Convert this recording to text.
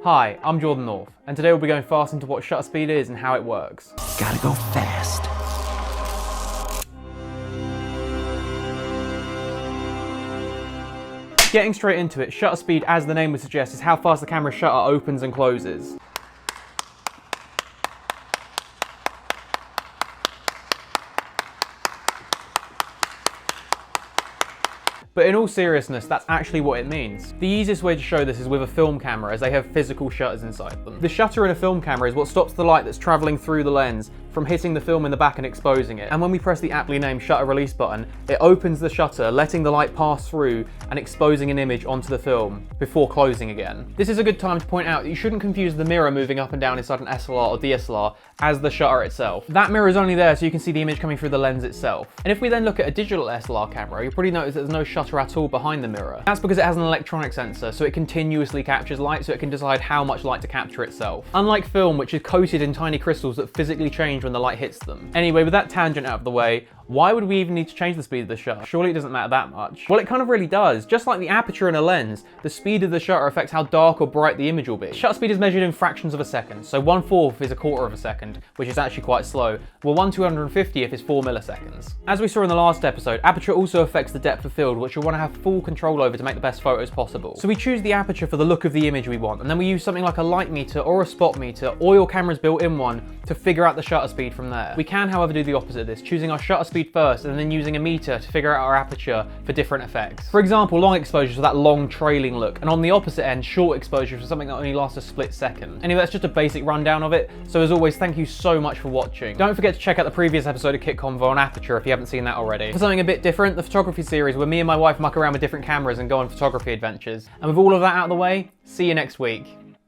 Hi, I'm Jordan North, and today we'll be going fast into what shutter speed is and how it works. Gotta go fast. Getting straight into it, shutter speed, as the name would suggest, is how fast the camera's shutter opens and closes. But in all seriousness, that's actually what it means. The easiest way to show this is with a film camera, as they have physical shutters inside them. The shutter in a film camera is what stops the light that's traveling through the lens from hitting the film in the back and exposing it. And when we press the aptly named shutter release button, it opens the shutter, letting the light pass through and exposing an image onto the film before closing again. This is a good time to point out that you shouldn't confuse the mirror moving up and down inside an SLR or DSLR as the shutter itself. That mirror is only there so you can see the image coming through the lens itself. And if we then look at a digital SLR camera, you'll probably notice that there's no shutter at all behind the mirror. That's because it has an electronic sensor, so it continuously captures light, so it can decide how much light to capture itself. Unlike film, which is coated in tiny crystals that physically change when the light hits them. Anyway, with that tangent out of the way, why would we even need to change the speed of the shutter? Surely it doesn't matter that much. Well, it kind of really does. Just like the aperture in a lens, the speed of the shutter affects how dark or bright the image will be. Shutter speed is measured in fractions of a second, so 1/4 is a quarter of a second, which is actually quite slow, while 1/250th is 4 milliseconds. As we saw in the last episode, aperture also affects the depth of field, which you'll want to have full control over to make the best photos possible. So we choose the aperture for the look of the image we want, and then we use something like a light meter or a spot meter, or your camera's built-in one, to figure out the shutter speed from there. We can, however, do the opposite of this, choosing our shutter speed first and then using a meter to figure out our aperture for different effects. For example, long exposures for that long trailing look, and on the opposite end, short exposures for something that only lasts a split second. Anyway, that's just a basic rundown of it, so as always, thank you so much for watching. Don't forget to check out the previous episode of Kit Convo on aperture if you haven't seen that already. For something a bit different, the photography series where me and my wife muck around with different cameras and go on photography adventures. And with all of that out of the way, see you next week.